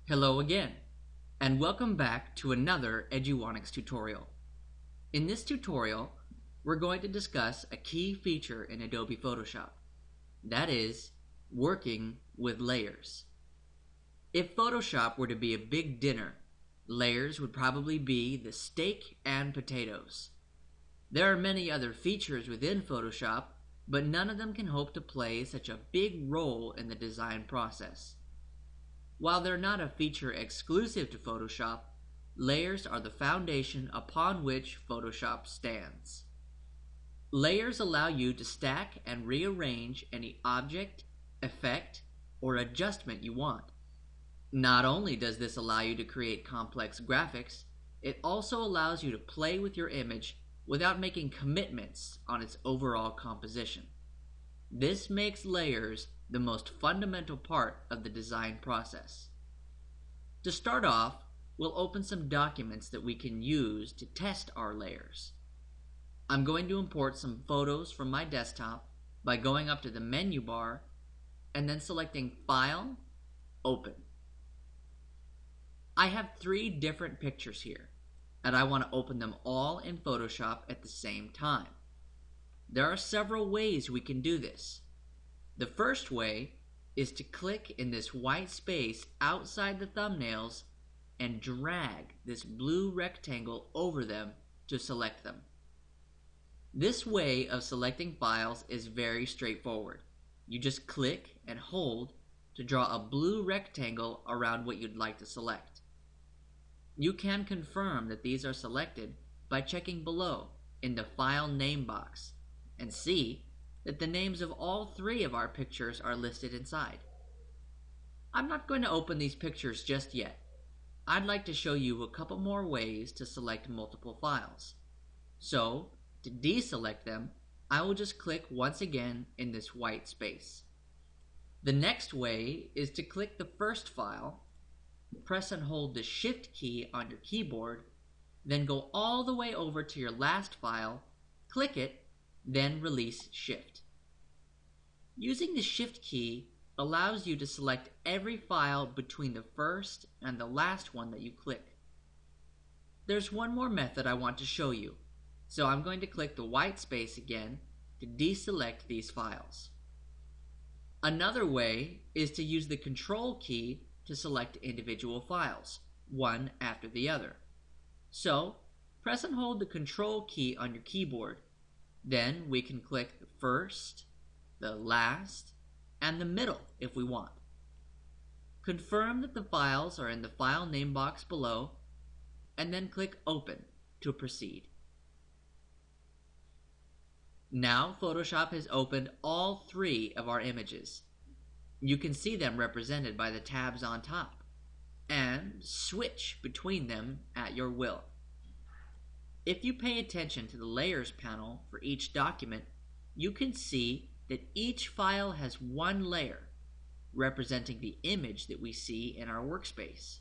Hello again, and welcome back to another Eduonics tutorial. In this tutorial, we're going to discuss a key feature in Adobe Photoshop. That is, working with layers. If Photoshop were to be a big dinner, layers would probably be the steak and potatoes. There are many other features within Photoshop, but none of them can hope to play such a big role in the design process. While they're not a feature exclusive to Photoshop, layers are the foundation upon which Photoshop stands. Layers allow you to stack and rearrange any object, effect, or adjustment you want. Not only does this allow you to create complex graphics, it also allows you to play with your image without making commitments on its overall composition. This makes layers the most fundamental part of the design process. To start off, we'll open some documents that we can use to test our layers. I'm going to import some photos from my desktop by going up to the menu bar and then selecting File, Open. I have 3 different pictures here, and I want to open them all in Photoshop at the same time. There are several ways we can do this. The first way is to click in this white space outside the thumbnails and drag this blue rectangle over them to select them. This way of selecting files is very straightforward. You just click and hold to draw a blue rectangle around what you'd like to select. You can confirm that these are selected by checking below in the File Name box and see that the names of all 3 of our pictures are listed inside. I'm not going to open these pictures just yet. I'd like to show you a couple more ways to select multiple files. So, to deselect them, I will just click once again in this white space. The next way is to click the first file, press and hold the Shift key on your keyboard, then go all the way over to your last file, click it, then release Shift. Using the Shift key allows you to select every file between the first and the last one that you click. There's one more method I want to show you, so I'm going to click the white space again to deselect these files. Another way is to use the Control key to select individual files, one after the other. So, press and hold the Control key on your keyboard. Then we can click the first, the last, and the middle if we want. Confirm that the files are in the file name box below, and then click Open to proceed. Now Photoshop has opened all 3 of our images. You can see them represented by the tabs on top, and switch between them at your will. If you pay attention to the Layers panel for each document, you can see that each file has one layer, representing the image that we see in our workspace.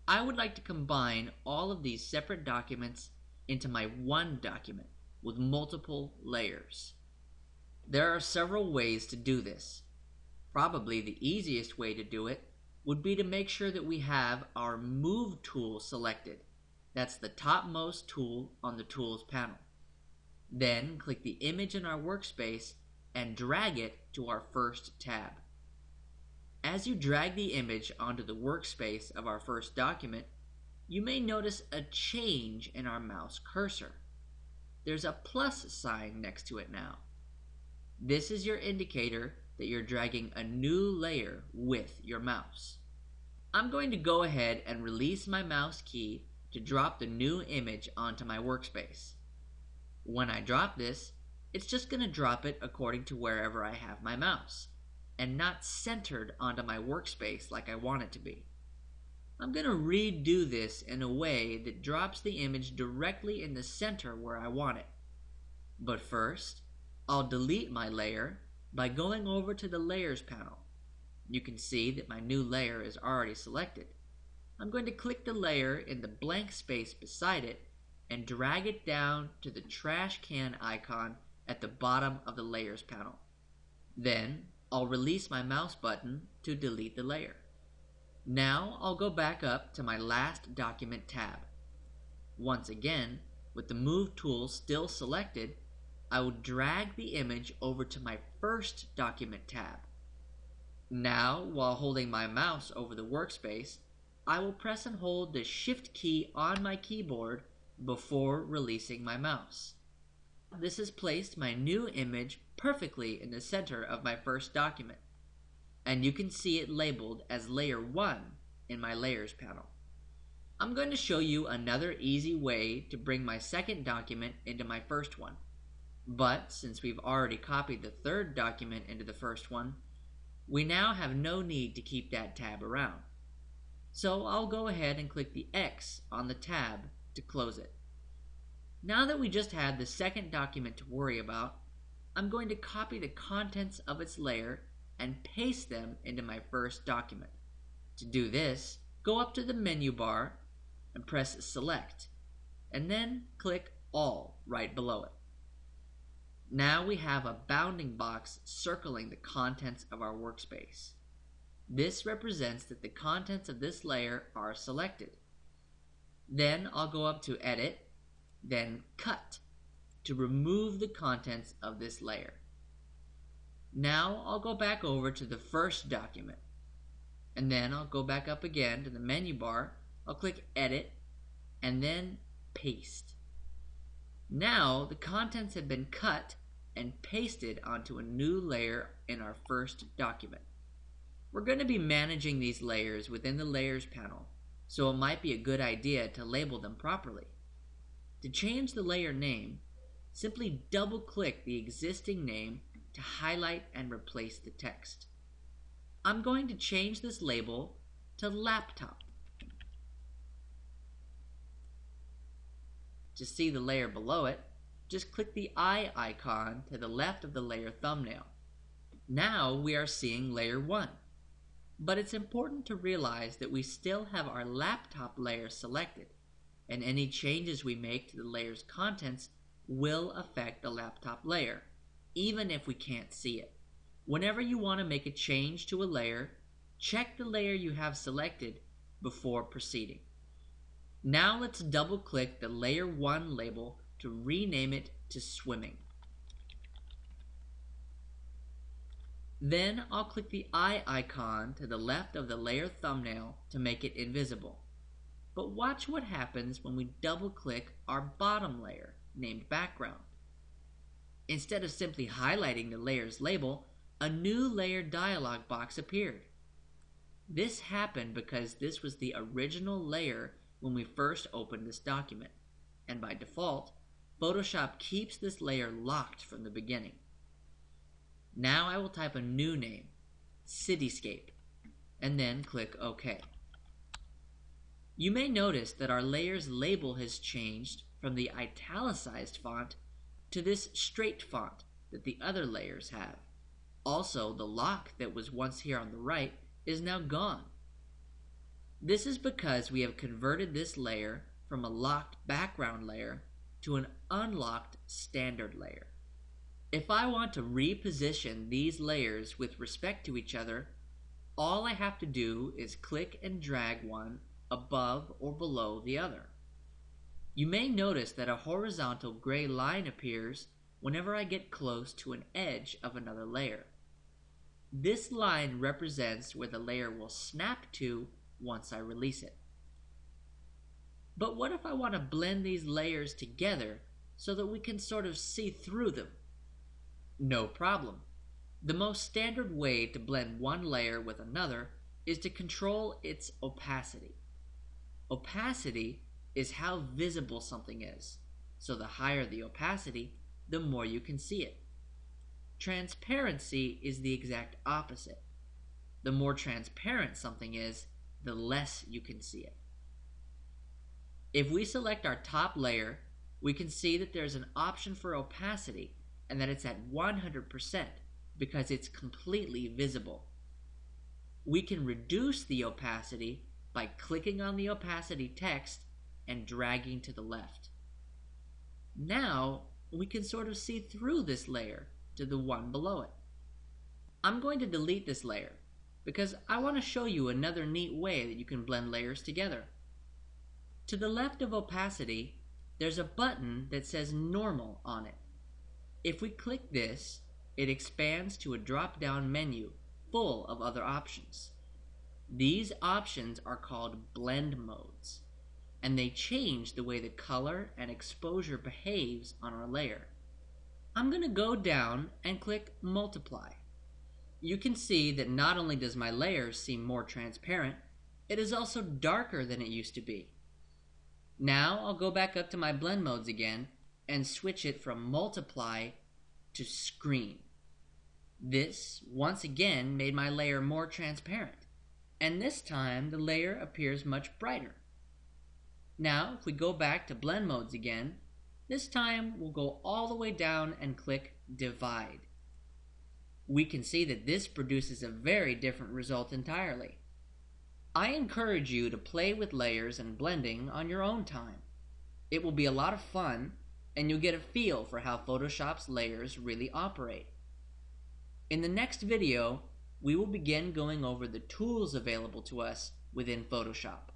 I would like to combine all of these separate documents into my one document with multiple layers. There are several ways to do this. Probably the easiest way to do it would be to make sure that we have our Move tool selected. That's the topmost tool on the Tools panel. Then click the image in our workspace and drag it to our first tab. As you drag the image onto the workspace of our first document, you may notice a change in our mouse cursor. There's a plus sign next to it now. This is your indicator that you're dragging a new layer with your mouse. I'm going to go ahead and release my mouse key to drop the new image onto my workspace. When I drop this, it's just going to drop it according to wherever I have my mouse, and not centered onto my workspace like I want it to be. I'm going to redo this in a way that drops the image directly in the center where I want it. But first, I'll delete my layer by going over to the Layers panel. You can see that my new layer is already selected. I'm going to click the layer in the blank space beside it and drag it down to the trash can icon at the bottom of the Layers panel. Then I'll release my mouse button to delete the layer. Now I'll go back up to my last document tab. Once again, with the Move tool still selected, I will drag the image over to my first document tab. Now, while holding my mouse over the workspace, I will press and hold the Shift key on my keyboard before releasing my mouse. This has placed my new image perfectly in the center of my first document, and you can see it labeled as Layer 1 in my Layers panel. I'm going to show you another easy way to bring my second document into my first one. But since we've already copied the third document into the first one, we now have no need to keep that tab around. So I'll go ahead and click the X on the tab to close it. Now that we just had the second document to worry about, I'm going to copy the contents of its layer and paste them into my first document. To do this, go up to the menu bar and press Select, and then click All right below it. Now we have a bounding box circling the contents of our workspace. This represents that the contents of this layer are selected. Then I'll go up to Edit, then Cut, to remove the contents of this layer. Now I'll go back over to the first document, and then I'll go back up again to the menu bar. I'll click Edit, and then Paste. Now the contents have been cut and pasted onto a new layer in our first document. We're going to be managing these layers within the Layers panel, so it might be a good idea to label them properly. To change the layer name, simply double-click the existing name to highlight and replace the text. I'm going to change this label to Laptop. To see the layer below it, just click the eye icon to the left of the layer thumbnail. Now we are seeing Layer 1. But it's important to realize that we still have our Laptop layer selected, and any changes we make to the layer's contents will affect the Laptop layer, even if we can't see it. Whenever you want to make a change to a layer, check the layer you have selected before proceeding. Now let's double-click the Layer 1 label to rename it to Swimming. Then I'll click the eye icon to the left of the layer thumbnail to make it invisible. But watch what happens when we double-click our bottom layer, named Background. Instead of simply highlighting the layer's label, a new layer dialog box appeared. This happened because this was the original layer when we first opened this document, and by default, Photoshop keeps this layer locked from the beginning. Now I will type a new name, Cityscape, and then click OK. You may notice that our layer's label has changed from the italicized font to this straight font that the other layers have. Also, the lock that was once here on the right is now gone. This is because we have converted this layer from a locked background layer to an unlocked standard layer. If I want to reposition these layers with respect to each other, all I have to do is click and drag one above or below the other. You may notice that a horizontal gray line appears whenever I get close to an edge of another layer. This line represents where the layer will snap to once I release it. But what if I want to blend these layers together so that we can sort of see through them? No problem. The most standard way to blend one layer with another is to control its opacity. Opacity is how visible something is, so the higher the opacity, the more you can see it. Transparency is the exact opposite. The more transparent something is, the less you can see it. If we select our top layer, we can see that there's an option for opacity and that it's at 100% because it's completely visible. We can reduce the opacity by clicking on the opacity text and dragging to the left. Now we can sort of see through this layer to the one below it. I'm going to delete this layer because I want to show you another neat way that you can blend layers together. To the left of opacity, there's a button that says Normal on it. If we click this, it expands to a drop-down menu full of other options. These options are called blend modes, and they change the way the color and exposure behaves on our layer. I'm going to go down and click Multiply. You can see that not only does my layer seem more transparent, it is also darker than it used to be. Now I'll go back up to my blend modes again and switch it from Multiply to Screen. This, once again, made my layer more transparent, and this time the layer appears much brighter. Now, if we go back to blend modes again, this time we'll go all the way down and click Divide. We can see that this produces a very different result entirely. I encourage you to play with layers and blending on your own time. It will be a lot of fun, and you'll get a feel for how Photoshop's layers really operate. In the next video, we will begin going over the tools available to us within Photoshop.